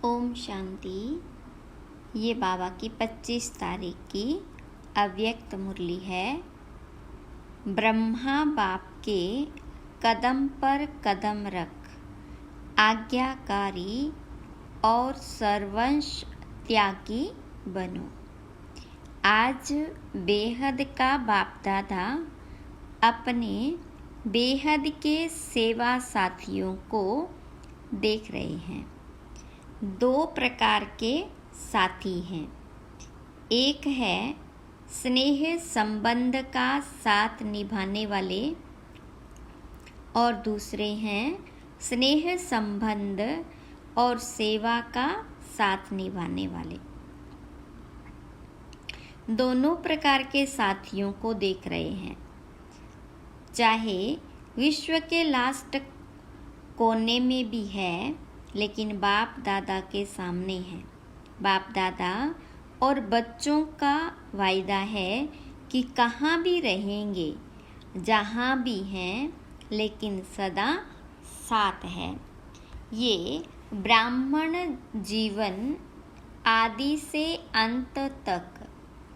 ओम शांति। ये बाबा की 25 तारीख की अव्यक्त मुरली है। ब्रह्मा बाप के कदम पर कदम रख, आज्ञाकारी और सर्वंश त्यागी बनो। आज बेहद का बाप दादा अपने बेहद के सेवा साथियों को देख रहे हैं। दो प्रकार के साथी हैं। एक है स्नेह संबंध का साथ निभाने वाले और दूसरे हैं स्नेह संबंध और सेवा का साथ निभाने वाले। दोनों प्रकार के साथियों को देख रहे हैं। चाहे विश्व के लास्ट कोने में भी है, लेकिन बाप दादा के सामने है। बाप दादा और बच्चों का वायदा है कि कहाँ भी रहेंगे, जहाँ भी हैं, लेकिन सदा साथ है। ये ब्राह्मण जीवन आदि से अंत तक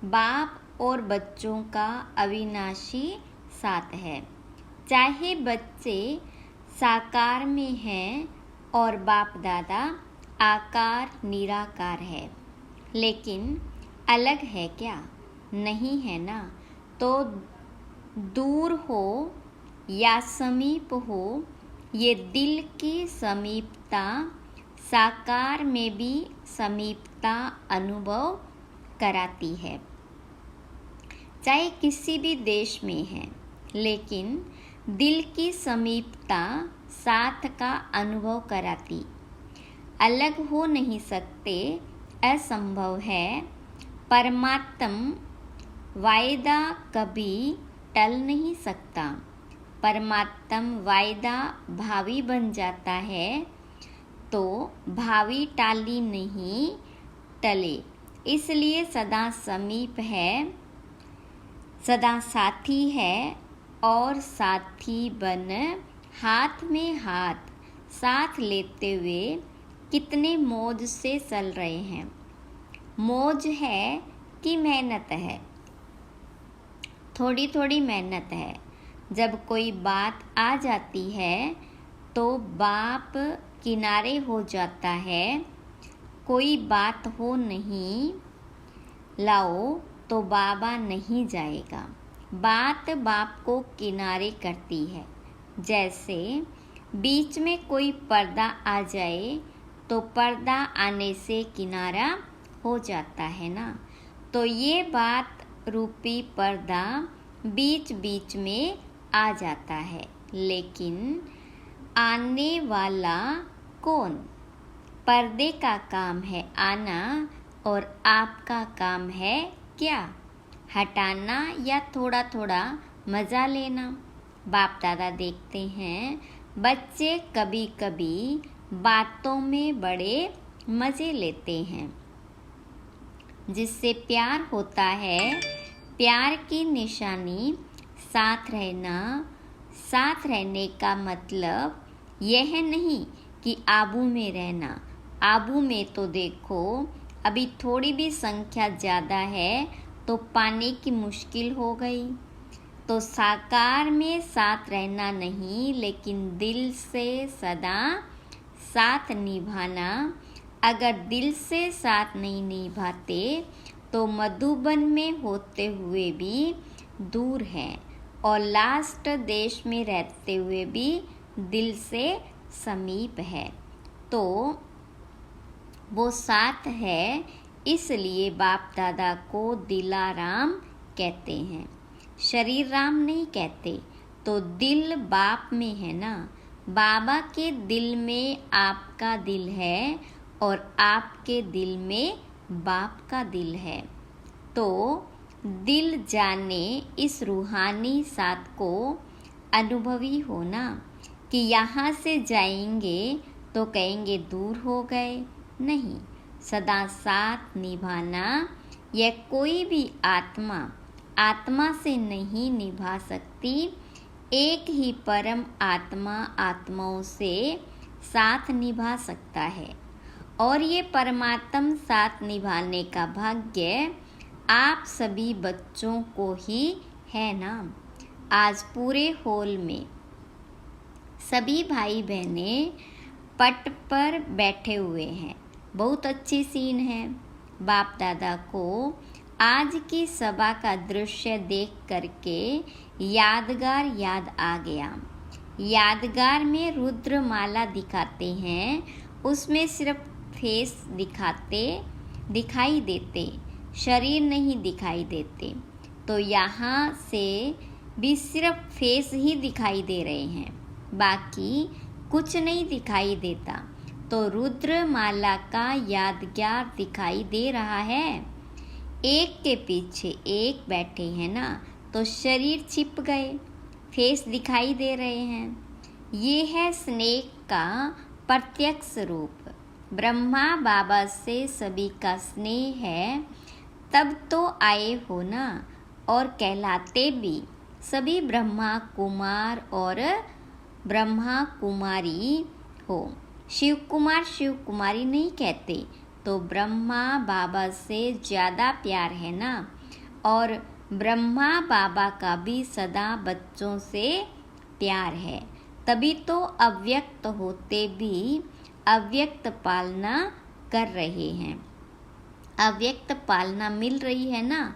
बाप और बच्चों का अविनाशी साथ है। चाहे बच्चे साकार में हैं और बाप दादा आकार निराकार है, लेकिन अलग है क्या? नहीं है ना। तो दूर हो या समीप हो, ये दिल की समीपता साकार में भी समीपता अनुभव कराती है। चाहे किसी भी देश में है, लेकिन दिल की समीपता साथ का अनुभव कराती। अलग हो नहीं सकते, असंभव है। परमात्म वायदा कभी टल नहीं सकता। परमात्म वायदा भावी बन जाता है तो भावी टाली नहीं टले। इसलिए सदा समीप है, सदा साथी है और साथी बन हाथ में हाथ साथ लेते हुए कितने मौज से चल रहे हैं। मौज है कि मेहनत है? थोड़ी थोड़ी मेहनत है। जब कोई बात आ जाती है तो बाप किनारे हो जाता है। कोई बात हो नहीं लाओ तो बाबा नहीं जाएगा। बात बाप को किनारे करती है। जैसे बीच में कोई पर्दा आ जाए तो पर्दा आने से किनारा हो जाता है ना। तो ये बात रूपी पर्दा बीच बीच में आ जाता है, लेकिन आने वाला कौन? पर्दे का काम है आना और आपका काम है क्या? हटाना या थोड़ा थोड़ा मज़ा लेना। बाप दादा देखते हैं बच्चे कभी कभी बातों में बड़े मज़े लेते हैं, जिससे प्यार होता है। प्यार की निशानी साथ रहना। साथ रहने का मतलब यह नहीं कि आबू में रहना। आबू में तो देखो अभी थोड़ी भी संख्या ज़्यादा है तो पाने की मुश्किल हो गई। तो साकार में साथ रहना नहीं, लेकिन दिल से सदा साथ निभाना। अगर दिल से साथ नहीं निभाते तो मधुबन में होते हुए भी दूर है और लास्ट देश में रहते हुए भी दिल से समीप है। तो वो साथ है, इसलिए बाप दादा को दिलाराम कहते हैं, शरीर राम नहीं कहते। तो दिल बाप में है ना। बाबा के दिल में आपका दिल है और आपके दिल में बाप का दिल है। तो दिल जाने इस रूहानी साथ को अनुभवी होना कि यहाँ से जाएंगे तो कहेंगे दूर हो गए। नहीं, सदा साथ निभाना। यह कोई भी आत्मा से नहीं निभा सकती। एक ही परम आत्मा आत्माओं से साथ निभा सकता है और ये परमात्म साथ निभाने का भाग्य आप सभी बच्चों को ही है ना। आज पूरे हॉल में सभी भाई बहनें पट पर बैठे हुए हैं। बहुत अच्छी सीन है। बाप दादा को आज की सभा का दृश्य देख करके यादगार याद आ गया। यादगार में रुद्रमाला दिखाते हैं, उसमें सिर्फ फेस दिखाई देते, शरीर नहीं दिखाई देते। तो यहाँ से भी सिर्फ फेस ही दिखाई दे रहे हैं, बाकी कुछ नहीं दिखाई देता। तो रुद्रमाला का यादगार दिखाई दे रहा है। एक के पीछे एक बैठे हैं ना, तो शरीर छिप गए, फेस दिखाई दे रहे हैं। ये है स्नेह का प्रत्यक्ष रूप। ब्रह्मा बाबा से सभी का स्नेह है, तब तो आए हो ना। और कहलाते भी सभी ब्रह्मा कुमार और ब्रह्मा कुमारी हो। शिव कुमार शिव कुमारी नहीं कहते। तो ब्रह्मा बाबा से ज़्यादा प्यार है ना। और ब्रह्मा बाबा का भी सदा बच्चों से प्यार है, तभी तो अव्यक्त होते भी अव्यक्त पालना कर रहे हैं। अव्यक्त पालना मिल रही है ना।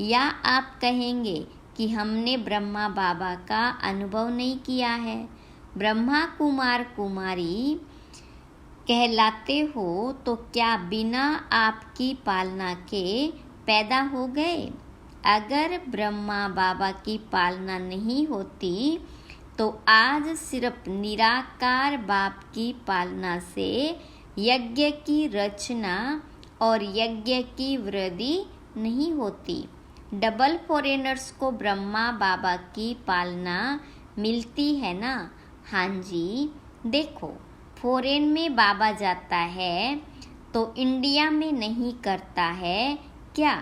या आप कहेंगे कि हमने ब्रह्मा बाबा का अनुभव नहीं किया है। ब्रह्मा कुमार कुमारी कहलाते हो तो क्या बिना आपकी पालना के पैदा हो गए? अगर ब्रह्मा बाबा की पालना नहीं होती तो आज सिर्फ निराकार बाप की पालना से यज्ञ की रचना और यज्ञ की वृद्धि नहीं होती। डबल फॉरेनर्स को ब्रह्मा बाबा की पालना मिलती है ना। हाँ जी, देखो फॉरेन में बाबा जाता है तो इंडिया में नहीं करता है क्या?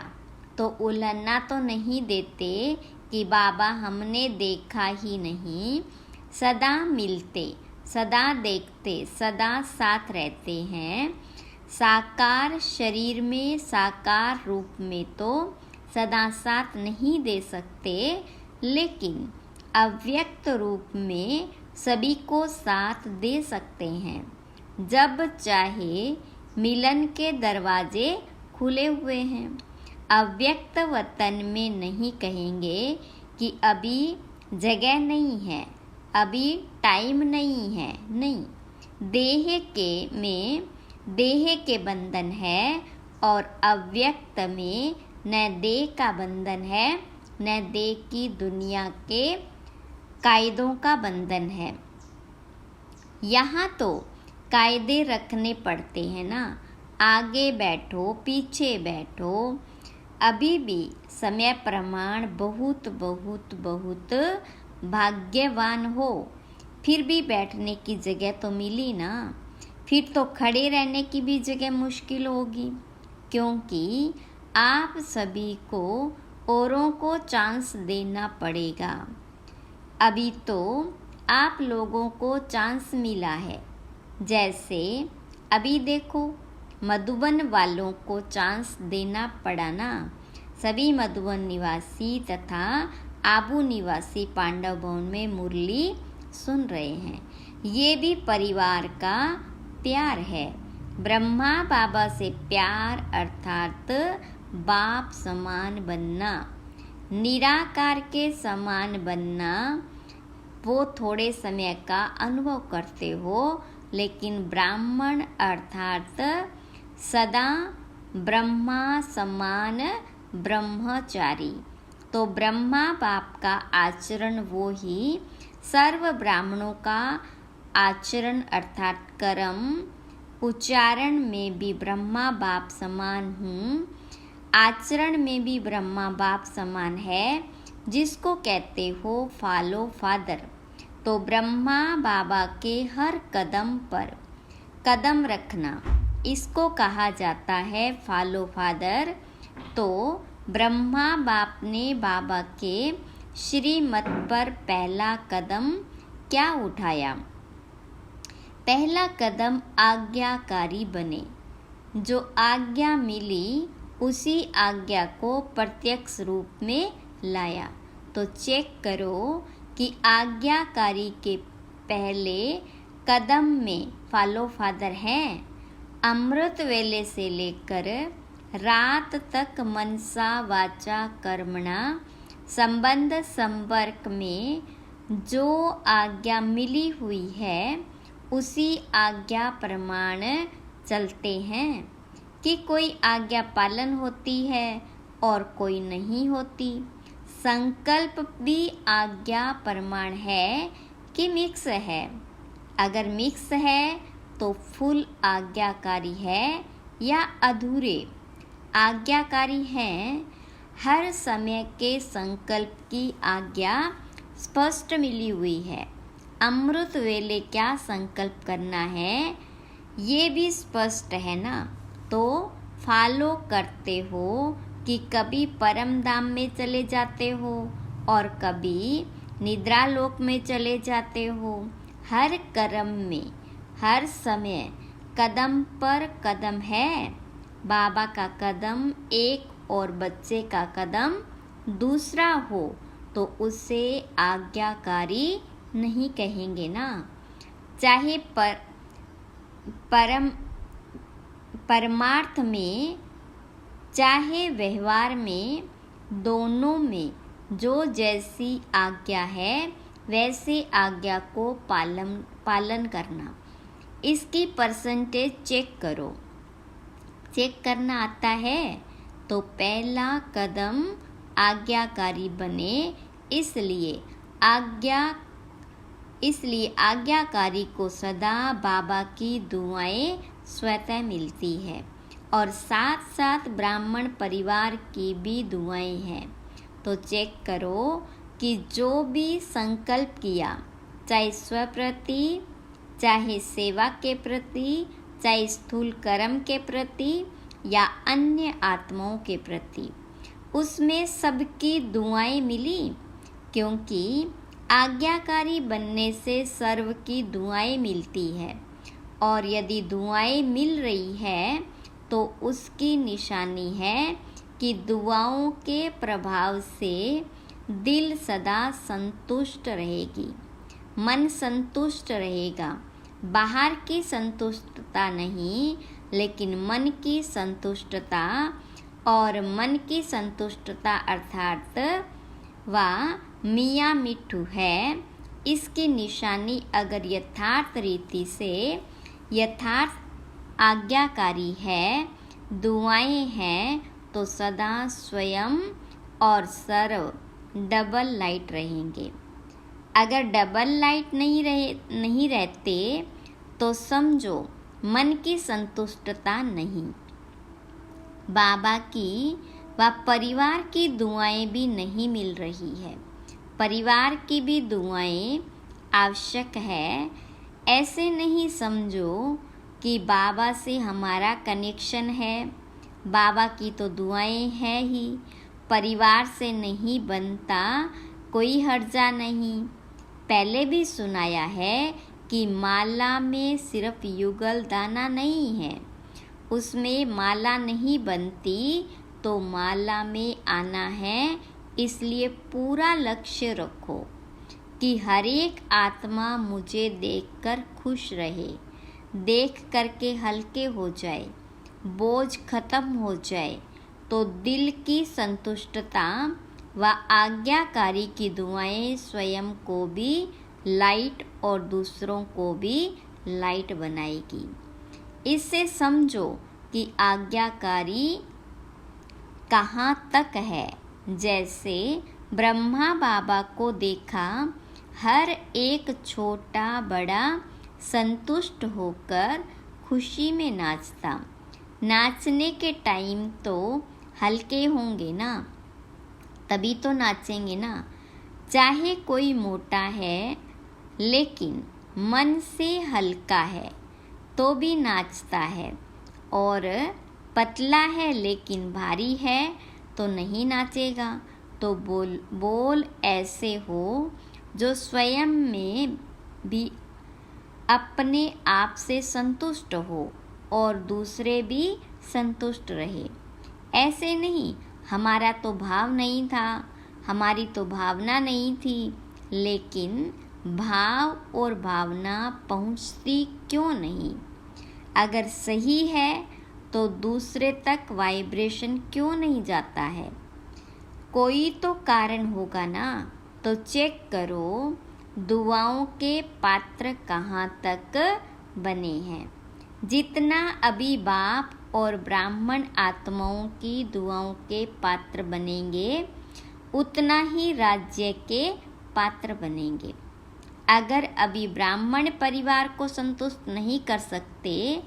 तो उलझना तो नहीं देते कि बाबा हमने देखा ही नहीं। सदा मिलते, सदा देखते, सदा साथ रहते हैं। साकार शरीर में, साकार रूप में तो सदा साथ नहीं दे सकते, लेकिन अव्यक्त रूप में सभी को साथ दे सकते हैं। जब चाहे मिलन के दरवाजे खुले हुए हैं। अव्यक्त वतन में नहीं कहेंगे कि अभी जगह नहीं है, अभी टाइम नहीं है, नहीं। देह के बंधन है और अव्यक्त में न देह का बंधन है, न देह की दुनिया के कायदों का बंधन है। यहाँ तो कायदे रखने पड़ते हैं ना। आगे बैठो, पीछे बैठो। अभी भी समय प्रमाण बहुत बहुत बहुत भाग्यवान हो। फिर भी बैठने की जगह तो मिली ना। फिर तो खड़े रहने की भी जगह मुश्किल होगी, क्योंकि आप सभी को औरों को चांस देना पड़ेगा। अभी तो आप लोगों को चांस मिला है। जैसे अभी देखो मधुबन वालों को चांस देना पड़ा ना। सभी मधुबन निवासी तथा आबू निवासी पांडव भवन में मुरली सुन रहे हैं। ये भी परिवार का प्यार है। ब्रह्मा बाबा से प्यार अर्थात बाप समान बनना, निराकार के समान बनना। वो थोड़े समय का अनुभव करते हो, लेकिन ब्राह्मण अर्थात सदा ब्रह्मा समान ब्रह्मचारी। तो ब्रह्मा बाप का आचरण वो ही सर्व ब्राह्मणों का आचरण अर्थात कर्म। उच्चारण में भी ब्रह्मा बाप समान हूँ, आचरण में भी ब्रह्मा बाप समान है, जिसको कहते हो फॉलो फादर। तो ब्रह्मा बाबा के हर कदम पर कदम रखना, इसको कहा जाता है फॉलो फादर। तो ब्रह्मा बाप ने बाबा के श्रीमत पर पहला कदम क्या उठाया? पहला कदम आज्ञाकारी बने। जो आज्ञा मिली उसी आज्ञा को प्रत्यक्ष रूप में लाया। तो चेक करो कि आज्ञाकारी के पहले कदम में फॉलो फादर हैं। अमृत वेले से लेकर रात तक मनसा वाचा कर्मणा संबंध संपर्क में जो आज्ञा मिली हुई है उसी आज्ञा प्रमाण चलते हैं कि कोई आज्ञा पालन होती है और कोई नहीं होती। संकल्प भी आज्ञा प्रमाण है कि मिक्स है। अगर मिक्स है तो फुल आज्ञाकारी है या अधूरे आज्ञाकारी हैं। हर समय के संकल्प की आज्ञा स्पष्ट मिली हुई है। अमृत वेले क्या संकल्प करना है ये भी स्पष्ट है ना। तो फॉलो करते हो कि कभी परम धाम में चले जाते हो और कभी निद्रा लोक में चले जाते हो। हर कर्म में हर समय कदम पर कदम है। बाबा का कदम एक और बच्चे का कदम दूसरा हो तो उसे आज्ञाकारी नहीं कहेंगे ना। चाहे परमार्थ में चाहे व्यवहार में, दोनों में जो जैसी आज्ञा है वैसे आज्ञा को पालन करना। इसकी परसेंटेज चेक करो। चेक करना आता है तो पहला कदम आज्ञाकारी बने। इसलिए आज्ञाकारी को सदा बाबा की दुआएं स्वतः मिलती है और साथ साथ ब्राह्मण परिवार की भी दुआएं हैं। तो चेक करो कि जो भी संकल्प किया, चाहे स्वप्रति, चाहे सेवा के प्रति, चाहे स्थूल कर्म के प्रति या अन्य आत्माओं के प्रति, उसमें सबकी दुआएं मिली। क्योंकि आज्ञाकारी बनने से सर्व की दुआएं मिलती है और यदि दुआएं मिल रही है तो उसकी निशानी है कि दुआओं के प्रभाव से दिल सदा संतुष्ट रहेगी, मन संतुष्ट रहेगा। बाहर की संतुष्टता नहीं, लेकिन मन की संतुष्टता। और मन की संतुष्टता अर्थात वह मियाँ मिट्ठू है। इसकी निशानी अगर यथार्थ रीति से यथार्थ आज्ञाकारी है, दुआएं हैं, तो सदा स्वयं और सर्व डबल लाइट रहेंगे। अगर डबल लाइट नहीं रहते तो समझो मन की संतुष्टता नहीं। बाबा की व परिवार की दुआएं भी नहीं मिल रही है। परिवार की भी दुआएं आवश्यक है। ऐसे नहीं समझो कि बाबा से हमारा कनेक्शन है। बाबा की तो दुआएं हैं ही, परिवार से नहीं बनता, कोई हर्जा नहीं। पहले भी सुनाया है कि माला में सिर्फ युगल दाना नहीं है, उसमें माला नहीं बनती तो माला में आना है। इसलिए पूरा लक्ष्य रखो कि हर एक आत्मा मुझे देखकर खुश रहे, देख करके हल्के हो जाए, बोझ खत्म हो जाए। तो दिल की संतुष्टता व आज्ञाकारी की दुआएं स्वयं को भी लाइट और दूसरों को भी लाइट बनाएगी। इससे समझो कि आज्ञाकारी कहाँ तक है। जैसे ब्रह्मा बाबा को देखा, हर एक छोटा बड़ा संतुष्ट होकर खुशी में नाचता। नाचने के टाइम तो हल्के होंगे ना, तभी तो नाचेंगे ना। चाहे कोई मोटा है लेकिन मन से हल्का है तो भी नाचता है, और पतला है लेकिन भारी है तो नहीं नाचेगा। तो बोल ऐसे हो जो स्वयं में भी अपने आप से संतुष्ट हो और दूसरे भी संतुष्ट रहे। ऐसे नहीं, हमारा तो भाव नहीं था, हमारी तो भावना नहीं थी, लेकिन भाव और भावना पहुंचती क्यों नहीं? अगर सही है तो दूसरे तक वाइब्रेशन क्यों नहीं जाता है? कोई तो कारण होगा ना। तो चेक करो दुआओं के पात्र कहाँ तक बने हैं। जितना अभी बाप और ब्राह्मण आत्माओं की दुआओं के पात्र बनेंगे, उतना ही राज्य के पात्र बनेंगे। अगर अभी ब्राह्मण परिवार को संतुष्ट नहीं कर सकते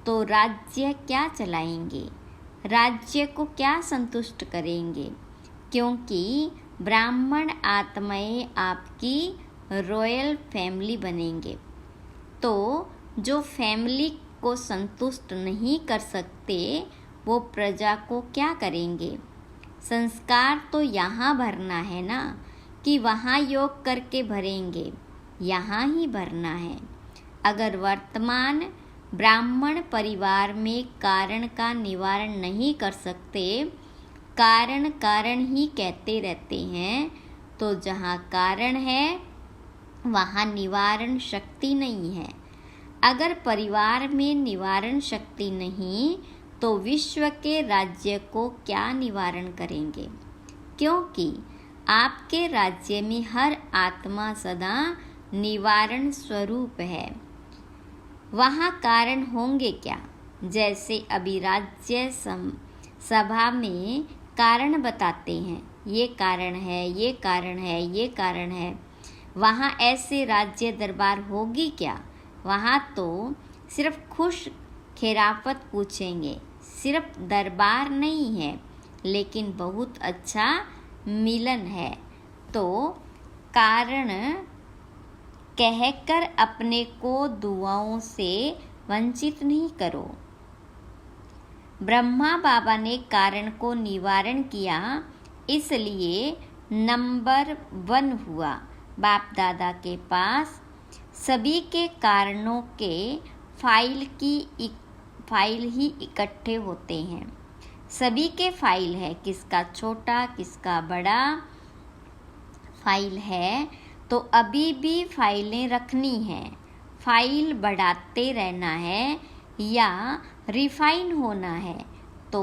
तो राज्य क्या चलाएंगे? राज्य को क्या संतुष्ट करेंगे? क्योंकि ब्राह्मण आत्माएं आपकी रॉयल फैमिली बनेंगे। तो जो फैमिली को संतुष्ट नहीं कर सकते वो प्रजा को क्या करेंगे? संस्कार तो यहाँ भरना है ना, कि वहाँ योग करके भरेंगे? यहाँ ही भरना है। अगर वर्तमान ब्राह्मण परिवार में कारण का निवारण नहीं कर सकते, कारण कारण ही कहते रहते हैं, तो जहाँ कारण है वहाँ निवारण शक्ति नहीं है। अगर परिवार में निवारण शक्ति नहीं तो विश्व के राज्य को क्या निवारण करेंगे? क्योंकि आपके राज्य में हर आत्मा सदा निवारण स्वरूप है। वहाँ कारण होंगे क्या? जैसे अभी राज्य सभा में कारण बताते हैं, ये कारण है, ये कारण है, ये कारण है। वहाँ ऐसे राज्य दरबार होगी क्या? वहाँ तो सिर्फ खुश खिराफत पूछेंगे। सिर्फ दरबार नहीं है, लेकिन बहुत अच्छा मिलन है। तो कारण कहकर अपने को दुआओं से वंचित नहीं करो। ब्रह्मा बाबा ने कारण को निवारण किया, इसलिए नंबर 1 हुआ। बाप दादा के पास सभी के कारणों के फाइल ही इकट्ठे होते हैं। सभी के फाइल है, किसका छोटा किसका बड़ा फाइल है। तो अभी भी फाइलें रखनी है, फाइल बढ़ाते रहना है या रिफाइन होना है। तो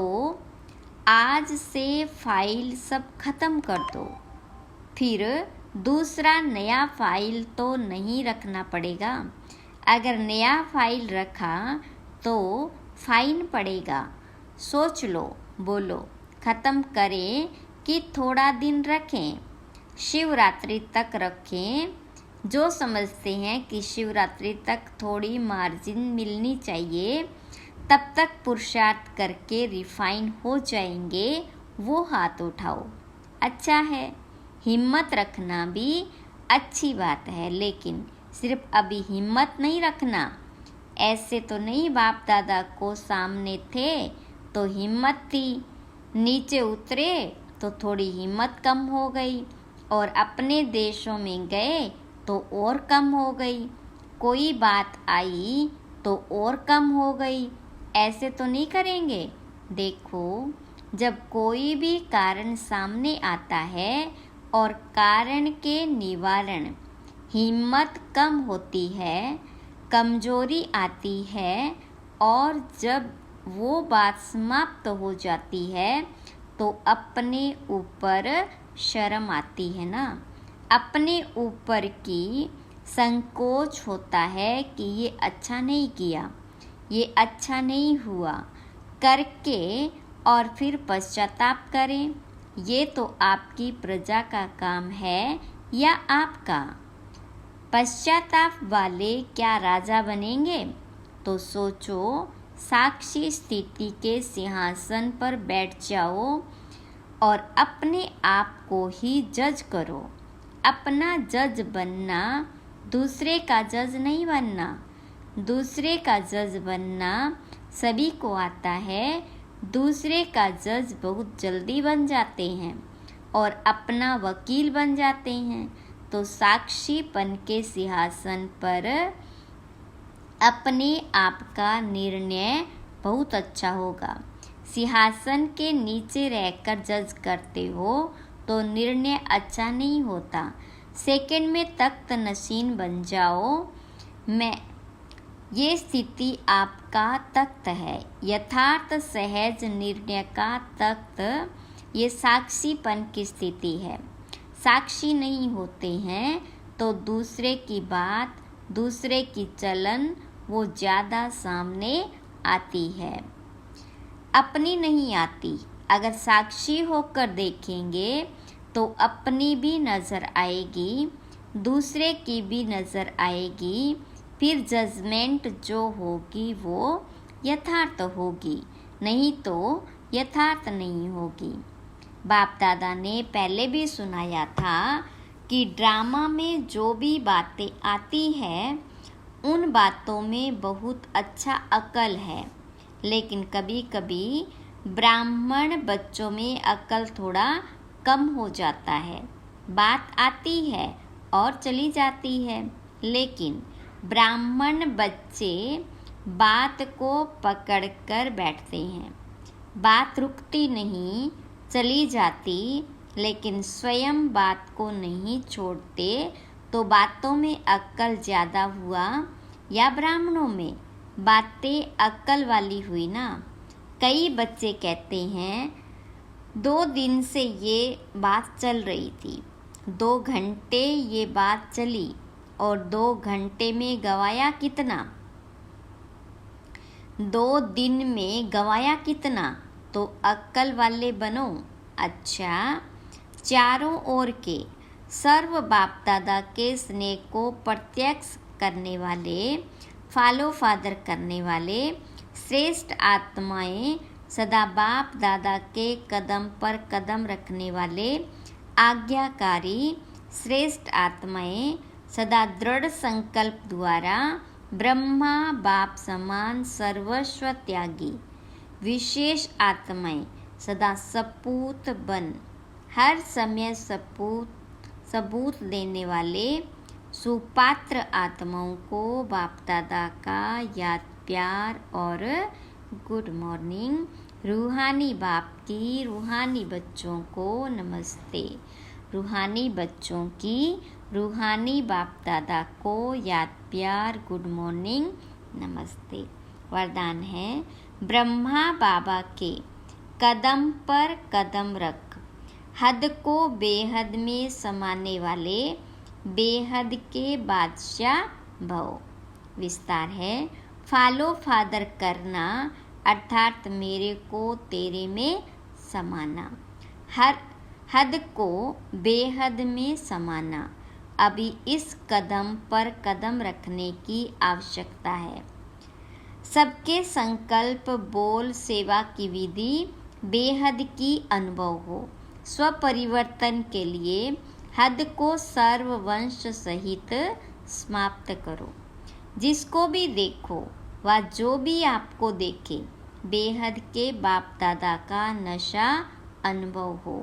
आज से फाइल सब खत्म कर दो, फिर दूसरा नया फाइल तो नहीं रखना पड़ेगा। अगर नया फाइल रखा तो फाइन पड़ेगा। सोच लो, बोलो, ख़त्म करें कि थोड़ा दिन रखें? शिवरात्रि तक रखें। जो समझते हैं कि शिवरात्रि तक थोड़ी मार्जिन मिलनी चाहिए, तब तक पुरुषार्थ करके रिफाइन हो जाएंगे, वो हाथ उठाओ। अच्छा है, हिम्मत रखना भी अच्छी बात है, लेकिन सिर्फ अभी हिम्मत नहीं रखना। ऐसे तो नहीं, बाप दादा को सामने थे तो हिम्मत थी, नीचे उतरे तो थोड़ी हिम्मत कम हो गई, और अपने देशों में गए तो और कम हो गई। कोई बात आई तो और कम हो गई। ऐसे तो नहीं करेंगे। देखो, जब कोई भी कारण सामने आता है और कारण के निवारण हिम्मत कम होती है, कमजोरी आती है, और जब वो बात समाप्त हो जाती है तो अपने ऊपर शर्म आती है ना, अपने ऊपर की संकोच होता है कि ये अच्छा नहीं किया, ये अच्छा नहीं हुआ करके, और फिर पश्चाताप करें। ये तो आपकी प्रजा का काम है या आपका? पश्चाताप वाले क्या राजा बनेंगे? तो सोचो, साक्षी स्थिति के सिंहासन पर बैठ जाओ और अपने आप को ही जज करो। अपना जज बनना, दूसरे का जज नहीं बनना। दूसरे का जज बनना सभी को आता है। दूसरे का जज बहुत जल्दी बन जाते हैं और अपना वकील बन जाते हैं। तो साक्षीपन के सिंहासन पर अपने आप का निर्णय बहुत अच्छा होगा। सिंहासन के नीचे रहकर जज करते हो तो निर्णय अच्छा नहीं होता। सेकंड में तख्त नशीन बन जाओ। मैं ये स्थिति आपका तख्त है। यथार्थ सहज निर्णय का तख्त ये साक्षीपन की स्थिति है। साक्षी नहीं होते हैं तो दूसरे की बात, दूसरे की चलन वो ज़्यादा सामने आती है, अपनी नहीं आती। अगर साक्षी होकर देखेंगे तो अपनी भी नज़र आएगी, दूसरे की भी नज़र आएगी। फिर जजमेंट जो होगी वो यथार्थ होगी, नहीं तो यथार्थ नहीं होगी। बाप दादा ने पहले भी सुनाया था कि ड्रामा में जो भी बातें आती है उन बातों में बहुत अच्छा अकल है, लेकिन कभी कभी ब्राह्मण बच्चों में अकल थोड़ा कम हो जाता है। बात आती है और चली जाती है, लेकिन ब्राह्मण बच्चे बात को पकड़ कर बैठते हैं। बात रुकती नहीं, चली जाती, लेकिन स्वयं बात को नहीं छोड़ते। तो बातों में अक्ल ज़्यादा हुआ या ब्राह्मणों में बातें अक्ल वाली हुई ना। कई बच्चे कहते हैं 2 दिन से ये बात चल रही थी, 2 घंटे ये बात चली और 2 घंटे में गवाया कितना, 2 दिन में गवाया कितना। तो अक्ल वाले बनो। अच्छा, चारों ओर के सर्व बाप दादा के स्नेह को प्रत्यक्ष करने वाले, फॉलो फादर करने वाले श्रेष्ठ आत्माएं, सदा बाप दादा के कदम पर कदम रखने वाले आज्ञाकारी श्रेष्ठ आत्माएं, सदा दृढ़ संकल्प द्वारा ब्रह्मा बाप समान सर्वस्व त्यागी विशेष आत्माएं, सदा सपूत बन हर समय सबूत देने वाले सुपात्र आत्माओं को बाप दादा का याद प्यार और गुड मॉर्निंग। रूहानी बाप की रूहानी बच्चों को नमस्ते। रूहानी बच्चों की रूहानी बाप दादा को याद प्यार गुड मॉर्निंग नमस्ते। वरदान है, ब्रह्मा बाबा के कदम पर कदम रख, हद को बेहद में समाने वाले बेहद के बादशाह भव। विस्तार है, फॉलो फादर करना अर्थात मेरे को तेरे में समाना, हर हद को बेहद में समाना। अभी इस कदम पर कदम रखने की आवश्यकता है। सबके संकल्प बोल सेवा की विधि बेहद की अनुभव हो। स्वपरिवर्तन के लिए हद को सर्ववंश सहित समाप्त करो। जिसको भी देखो व जो भी आपको देखे बेहद के बाप दादा का नशा अनुभव हो।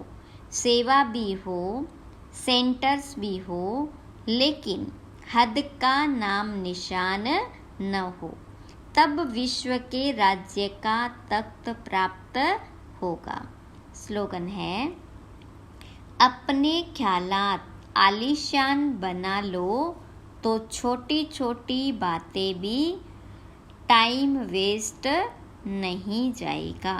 सेवा भी हो, सेंटर्स भी हो, लेकिन हद का नाम निशान न हो, तब विश्व के राज्य का तख्त प्राप्त होगा। स्लोगन है, अपने ख्यालात आलीशान बना लो तो छोटी छोटी बातें भी टाइम वेस्ट नहीं जाएगा।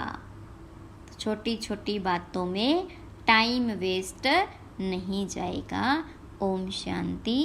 छोटी छोटी बातों में टाइम वेस्ट नहीं जाएगा। ओम शांति।